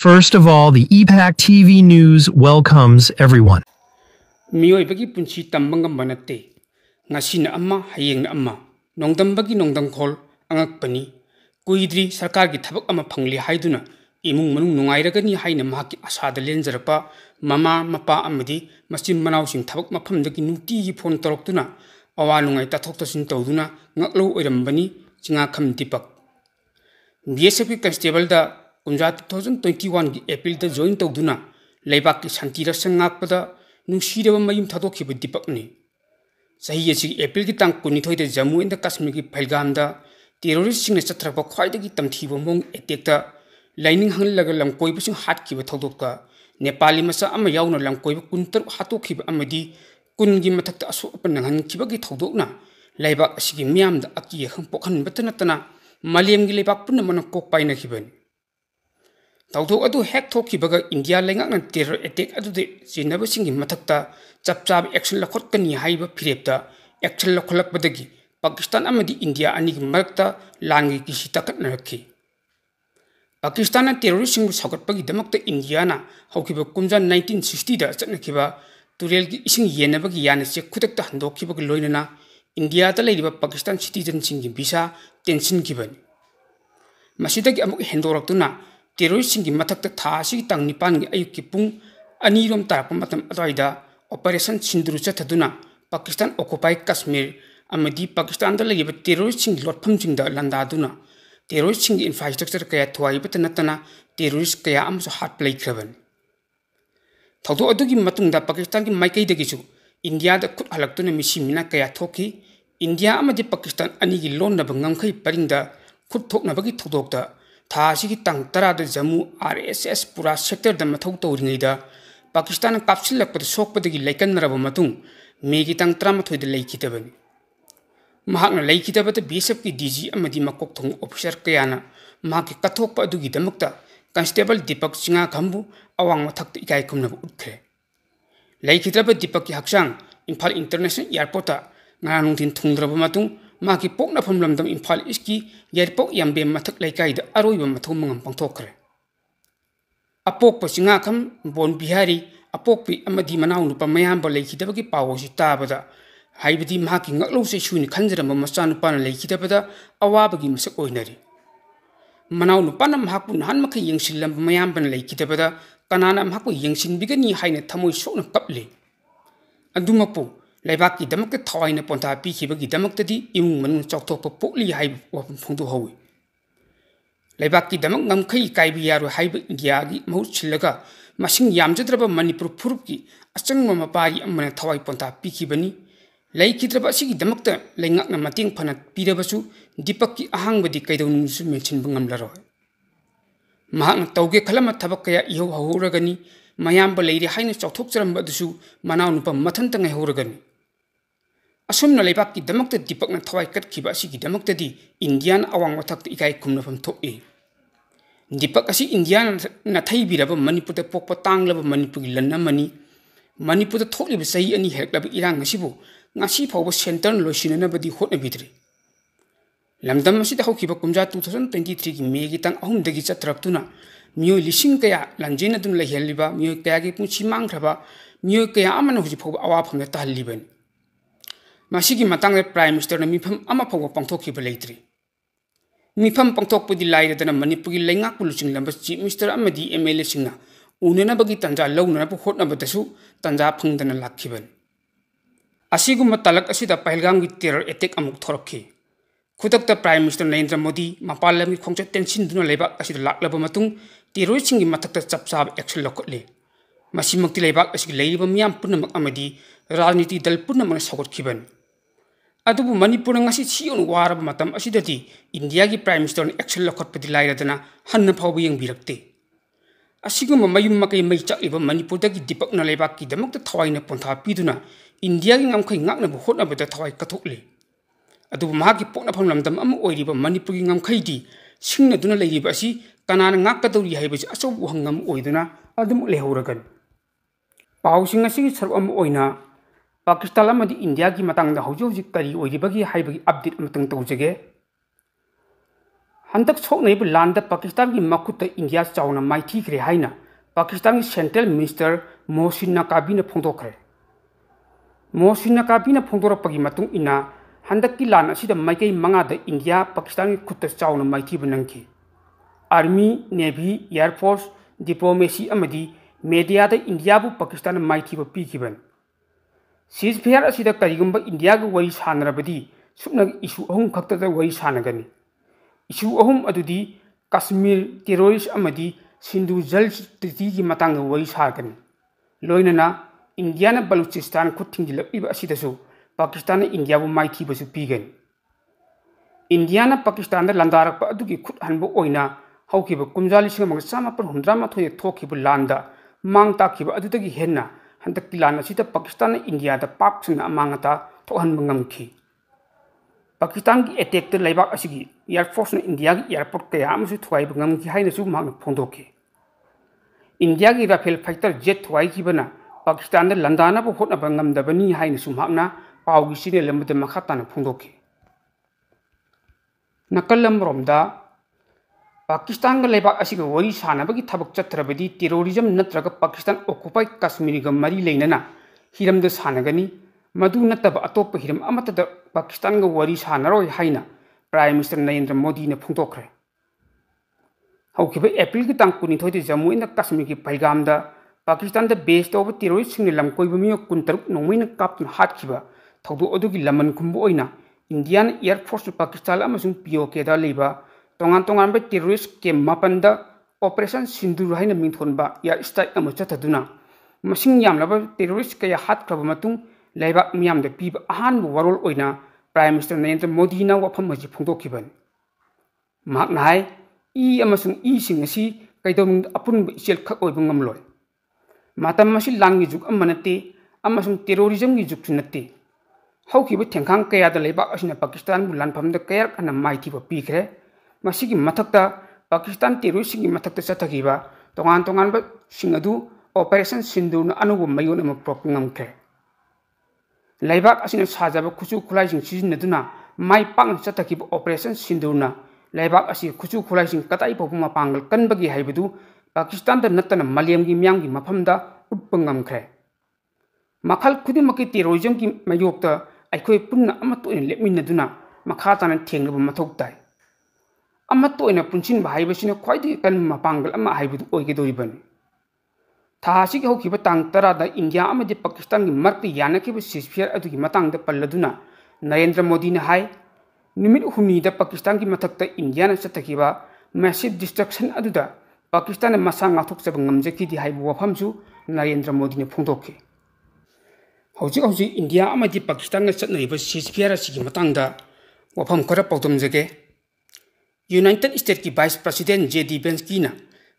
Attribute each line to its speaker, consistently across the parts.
Speaker 1: First of all, the EPAC TV News welcomes everyone.
Speaker 2: मियोइबगी पुंसी तंबंगम बनते ngasiना amma hayengna amma nongdambagi nongdangkhol angakpani kuidri sarkar gi thabak ama phangli haiduna imung manung nungairagani haina mahaki asada lenjarapa mama mapa amadi masin manaw sing thabak maphamdagi nuti gi phone toroktuna awa nungai tathok tasin tawduna ngaklo oirambani chinga kham dipak BSF constable da kumja 2021 gi April da join tawduna leibak ki shanti rasang ngakpada nungsidaba mayum thadokhiba dipakni sahi asi April ki tang kunithoi de Jammu and Kashmir ki Pahalgam da terrorist sing chatraba khwaidagi tamthiba mong attack da lining hanglaga lamkoi busing hat ki thodokka Nepali masa ama yauna lamkoi kuntar hatokhiba amadi kungi mathakta asu apananghan kibagi thodokna laibak asigi miam da aki ham pokhan batanatana malem gi laibak punna man kok paina khibani tawthok adu hack thokhibaga India lengakna terror attack adu de jinaba singi mathakta chapchab action lakhot kani haiba phirepta action lakholak badagi Pakistan amadi India ani marakta langi kisi takat narakhi Pakistan na terrorist sing sagat pagi damakta India na haukiba kumja 1960 da chatnakiba turel gi ising yenabagi yana che khutakta handokhiba loinana India ta leiba Pakistan citizen singi visa tension gibani masidagi amuk hendoraktuna terrorist singi mathakta tha si tang nipan gi ayuk pung ani rom tarapa matam adaida operation Sinduru chathaduna Pakistan occupy Kashmir amadi Pakistan da leiba terrorist sing lotpham sing da landaduna terrorist sing infrastructure kaya thwai batanatana terrorist kaya amso hat play kraban thawdo adugi matungda Pakistan gi maikai dagi chu India da khut halaktuna misimina kaya thoki India amadi Pakistan ani gi lon na bangam khai paringda khut thokna bagi thodokta tha sigi tang tara da Jammu RSS pura sector da mathau tawringaida Pakistan kapsilakpad sokpadagi laikannaraba matung megi tang tramathoi da laikhitabani mahakna laikhitabata BSF ki DG amadi makok thong officer kayana mahaki kathokpa adugi damakta constable Deepak Singha Khambu awang mathakta ikai khumnaba utkhe laikhitraba Deepak ki haksang Imphal International Airport ta nganungthin thungdraba matung mahaki pokna phamlamdam Imphal iski airport yambe mathak laikai da aroiba mathau mangam pangthokre apokpa Singha Kham Bon Bihari apokpi amadi manaw nupa mayamba laikhitabagi pawosi tabada haibadi mahaki ngaklo se suni khanjaramba machanupana laikhitabada awabagi masak oinari manaw nupana mahakpu nahan makai yengsilamba mayambana laikhitabada kanana mahakpu yengsinbigani haina thamoi sokna kaple adumapu laibaki damakta thawaina ponta pikhibagi damaktadi imung manung chawthokpa pokli haibu wapam phungdu hawi laibaki damak ngamkhai kaibi yaru haibu India gi mahut chilaga masing yamjadraba Manipur phurupki achangma mapari amana thawai ponta pikhibani laikhidraba asigi damakta laingakna mating phana pirabasu Deepak ki ahangbadi kaidonungsu mention bangamlaro mahakna tawge khalama thabak kaya iho hahuragani mayamba leiri haina chawthokcharamba dusu manaw nupa mathanta ngai horagani asumna laibaki damakta Deepak na thawai katkhiba asigi damaktadi Indian awang mathakta ikai khumnafam thoki Deepak asi Indian na thaibiraba Manipur da pokpa tanglaba Manipur gi lanna mani Manipur da thokliba sahi ani heklaba irang ngasibu ngasi phawba center loisinanabadi hotnabidri lamdam asida hawkiba kumja 2023 gi May gi tang ahum dagi chatraktuna miyo lising kaya lanjena dun la heliba miyo kaya gi punchi mangkraba miyo kaya amana huji phawba awa phamna tahliban masigi matang prime minister na mifam ama phawba pangthokhiba leitri mifam pangthokpudi lairadana Manipur gi laingak puluching lamba chief minister amadi MLA singna unena bagi tanja launa bu hotna badasu tanja phangdana lakhiban asiguma talak asida Pahalgam gi terror attack amuk thorokhi khudakta prime minister Narendra Modi mapalam gi khongcha tension duna leba asida laklaba matung terrorist singi mathakta chapchab action lokole masimakti leba asigi leiba miyam punamak amadi rajniti dal punamak sagot khiban adubu Manipur ngasi chion waraba matam asidati India gi prime minister action lokotpadi lairadana hanna phawba yengbirakte asiguma mayum makai mai chakiba Manipur dagi Deepak na leba ki damakta thawaina pontha piduna India gi ngamkhai ngakna bu hotna bada thawai kathokle adubu mahaki pokna phamlamdam am oiriba Manipur gi ngamkhai di singna duna leiriba asi kanana ngakadori haibasi asobu hangam oiduna adum lehoragan pawsing asi sarb am oina Pakistan amadi India gi matangda hauji kari oiribagi haibagi update matang tawjage हंतक सोकनैब लांद Pakistan की मखुत India Chowna माइथीख्रे हाइना Pakistan की central minister Mohsin नकाबी ने फोंदोखरे। मोहसिन नकाबी ने फोंदोरपगी मतुंग इना हंतक की लान असिदा माइकई मंगाद India Pakistan की खुद चाउना माइथीब नंगी। आर्मी, नेवी, एयरफोर्स, डिप्लोमेसी अमदी मीडिया इंडिया पाकिस्तान माइथीब पीखिबन। सीजफेयर असिदा करिगुंबा इंडिया के वरी सानरबदी सुपनग इशू अहुम खक्तदा वरी सानगनी। इशू अहुम अदुदी कश्मीर टेरोरिस्ट अमदी सिंधु जल ट्रीटी की मतंग वरी सागनी। लोइनना इंडिया ने बलूचिस्तान खुद थिंजिलबीब असिदसु पाकिस्तान इंडिया बु माइथीबसु पीगनी। इंडिया ने पाकिस्तान लंदारक अदुगी खुद हनबो ओइना हौखिब कुमजा 1973 थोखिब लांदा मांग ताखिब अदुदगी हेन्ना हंतकी लान असिदा पाकिस्तान इंडिया दा पाकसना मांगता थोहनब ngamखि। पाकिस्तान की अटैक लेबाक असिगी एयरफोर्स ने इंडिया की एयरपोर्ट कया अमसु थुवाइब ngamखि हाइनसु मांग फोंदोखि। इंडिया की राफेल फाइटर जेट थुवाइखिबना पाकिस्तान लंदानब होटनब ngamदबनी हाइनसु मांगना पाउगी सिनेल अमदे मखाताना फोंदोखि। नकल अमरोमदा पाकिस्तान लेबाक असिगा वरी सानबगी थबक चत्रबदी टेरोरिज्म नत्रग पाकिस्तान ऑक्युपाइड कश्मीर ग मरी लेनना हिरमद सानगनी मदु नतब अतोप हिरम अमतद पाकिस्तान ग वरी सानरोय हाइना प्राइम मिनिस्टर नरेंद्र मोदी ने फोंदोखरे। हौखिब एप्रिल की तांग 19 जम्मू एंड कश्मीर की पहलगाम पाकिस्तान बेस तौब टेरोरिस्ट लमकोइब मियो 13 नोंमैन कापन हाटखिबा थौदो अदुगी लमन खुंबो ओइना इंडियन एयरफोर्स पाकिस्तान अमसुंग पीओके दा लेबा तोंगान तोंगान टेरोरिस्ट के मापनदा ऑपरेशन सिंदूर हाइना मिंथोनबा एयर स्ट्राइक अम चथदुना मसिंग यामलब टेरोरिस्ट कया हाटख्रब मतुंग लेबाक मियामदा पीब अहानब वरोल ओइना प्राइम मिनिस्टर नरेंद्र मोदी ना वफम मजि फोंदोखिबन। महाकना हाय ई अमसुंग ई सिंग असि कैदोमिंग अपुनब इचेल खक ओइब ngamloi। मातम मसि लांगी जुग अम नते अमसुंग टेरोरिज्म की जुग नते। हौखिब थेंखांग कयादा लेबाक असिना पाकिस्तान बु लानफमदा कयर अना माइथीब पीखरे। मसिगी मथक्ता पाकिस्तान टेरोरिस्ट की मथक्ता चथखिबा तोंगान तोंगान सिंग अदु ऑपरेशन सिंदूर ना अनुगु मयोन अम प्रोप ngamkhre। लेबाक असिना साजब खुचु खुलाइसिंग सिजिनदुना माइ पांग चथखिब ऑपरेशन सिंदूरना लेबाक असि खुचु खुलाइसिंग कताइ पौब मपांगल कनबगी हाइबदु पाकिस्तान दा नत्तना मलेमगी म्यांगी मफमदा उट्प ngamkhre। मखल खुदिमकी टेरोरिज्म की मयोक्ता अखोय पुन्ना अमत ओइन लेपमिनदुना मखा ताना थेंगब मथौ ताइ। अमत ओइन पुनसिन हाइबसिना ख्वाइदि कन मपांगल अमा हाइबदु ओइगेदोरिबनि। थासिग हौखिब तांग 10 दा इंडिया अमदि पाकिस्तान की मर्क यानखिब सीजफेयर अदुगी मतंगदा पल्लदुना नरेंद्र मोदी ने हाय निमिट हुमनीदा पाकिस्तान की मथक्ता इंडिया ने चथखिबा मैसिव डिस्ट्रक्शन अदुदा पाकिस्तान मसा ngathokchab ngamjekidi haibu wafamsu Narendra Modi ने फोंदोखि। हौजिक हौजिक इंडिया अमदि पाकिस्तान गा चतनरिबा सीजफेयर असिगी मतंगदा वफम खरा पौदमजगे। यूनाइटेड स्टेट की वाइस प्रेसिडेंट जे.डी. वेंस की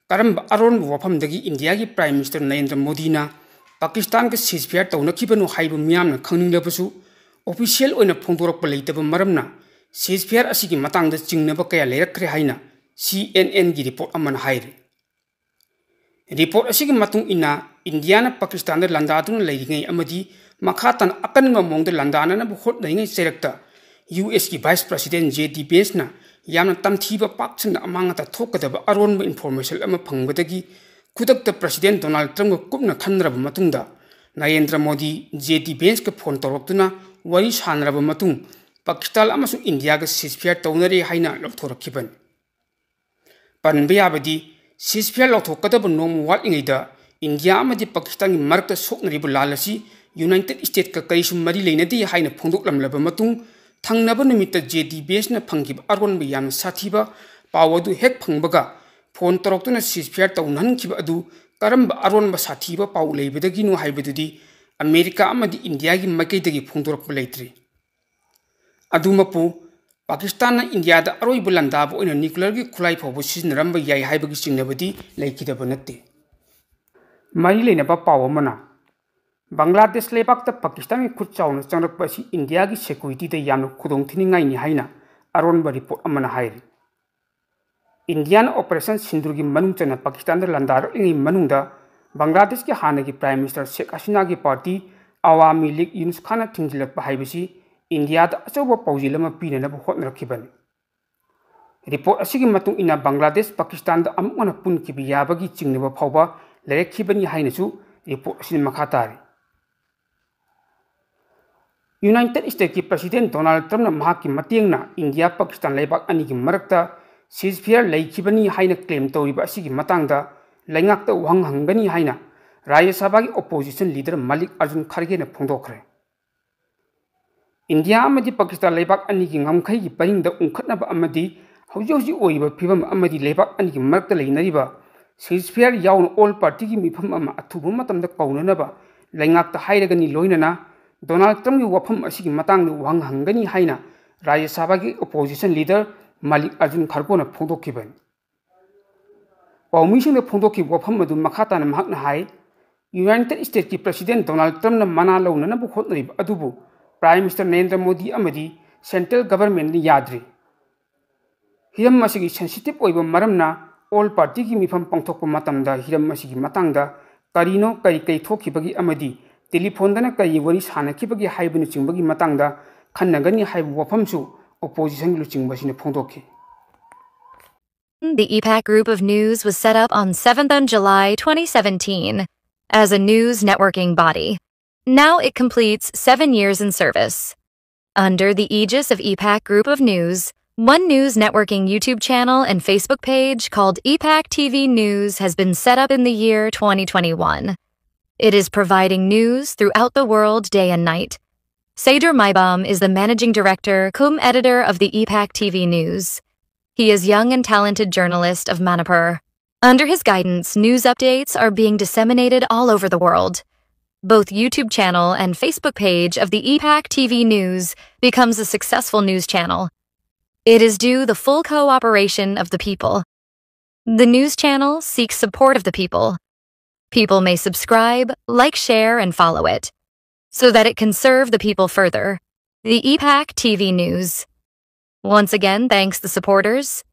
Speaker 2: करम अरोन वफमदगी इंडिया की प्राइम मिनिस्टर नरेंद्र मोदी पाकिस्तान के सीजफेयर तौनखिबनु हाइबु मियामना खंगनिंगलबसु ऑफिशियल ओइना फोंदोरकप लेतब मरमना सीजफेयर असिगी मतंगदा चिंगनब कया लेरखरे हाइना CNN की रिपोर्ट अमन हाइरे। रिपोर्ट असिगी मतुंग इना इंडिया ने पाकिस्तान लंदादुन लेरिङै अमदि मखातन अकनब मोंग लंदानब होटनरिङै चेरक्ता US की वाइस प्रेसिडेंट जे.डी. वेंस यामना तमथीब पाक्सन अमांगता थोकदब अरोनब इन्फॉर्मेशन अमा फंगबदगी खुदक्ता प्रेसिडेंट डोनाल्ड ट्रम्प कुपना खनरब मतुंगदा नरेंद्र मोदी जे.डी. वेंस के फोन तौरक्तुना वरी सानरब मतुंग पाकिस्तान अमसु इंडिया के सीजफेयर तौनरे हाइना लौथोरखिबन। पनबे याबदी सीजफेयर लौथोकदब नोम वाटलिङैदा इंडिया अमदि पाकिस्तान की मरक्ता सोकनरिब लालसी यूनाइटेड स्टेट का करिसु मरी लेनदि हाइना फोंदोकलमलब मतुंग थंगनब निमित्त जे.डी. वेंस न फंगिब अरोनब याम साथीबा पावदु हेक फंगबगा फोन तौरक्तुना सीजफेयर तौनहनखिब अदु करम अरोनब साथीबा पाउ लेबदगिनु हाइबदुदि अमेरिका अमदि इंडिया की मकैदगी फोंदोरकप लेत्रि। अदुमपु पाकिस्तान इंडिया दा अरोइब लंदाब ओइना न्यूक्लियर की खुलाई फाव सिजनरंब याय हाइबगी चिंगनबदि लेखिदब नत्ते। मरी लेनबा पाव मना बांग्लादेश लेबाक पाकिस्तान की खुद चाउन चंगरक्पसी इंडिया की सिक्योरिटी दा यामन खुदोंग थिनिंगाइनि हाइना अरोनब रिपोर्ट अमना हाइरि। इंडियन ऑपरेशन सिंदूर की मनुंग चना पाकिस्तान दा लंदारलिङै मनुंगदा बांग्लादेश के हाना की प्राइम मिनिस्टर शेख हसीना की पार्टी अवामी लीग यूनुस खाना थिंजिलक्पा हाइबसी इंडिया दा अचौबा पाउजिल अमा पीननब होटनरखिबनि। Report asigi matung ina Bangladesh Pakistan da amuna pun ki biyabagi chingneba phawba lerekhibani hainasu report asin makhatari. United States ki President Donald Trump na mahaki matiengna India Pakistan leibak ani ki marakta ceasefire leikibani haina claim tawriba asigi matangda laingakta uhang hangani haina Rajya Sabha ki opposition leader Malik Arjun Kharge na phongdokhre. India amadi Pakistan leibak ani ki ngamkhai ki paringda ungkhatnaba amadi hauji oiba phibam amadi leibak ani ki marakta leinariba ceasefire yawn all party ki mifam ama athubu matamda kaunanaba laingakta hairagani loinana Donald Trump ki wafam asigi matangda uhang hangani haina Rajya Sabha ki opposition leader Malik Arjun Kharge na phongdokhiban. Paumising na phongdokhi wafam adu makhata na mahakna hai United States ki President Donald Trump na mana launa na bukhot na adubu Prime Minister Narendra Modi amadi central government ni yadri. Hiram masigi sensitive oiba maramna all party ki mifam pangthokpa matamda hiram masigi matangda karino kai thokibagi amadi telephone dana kai wari sanakibagi haibunu chingbagi matangda khannagani haibu wafamsu opposition lu chingbasine phongdokhi.
Speaker 3: The EPAC Group of News was set up on 7th July 2017 as a news networking body. Now it completes 7 years in service. Under the aegis of EPAC Group of News, one news networking YouTube channel and Facebook page called EPAC TV News has been set up in the year 2021. It is providing news throughout the world day and night. Saidur Maibam is the managing director cum editor of the EPAC TV News. He is young and talented journalist of Manipur. Under his guidance, news updates are being disseminated all over the world. Both YouTube channel and Facebook page of the EPAC TV News becomes a successful news channel. It is due the full cooperation of the people. The news channel seeks support of the people. People may subscribe, like, share, and follow it, so that it can serve the people further. The EPAC TV News. Once again, thanks the supporters.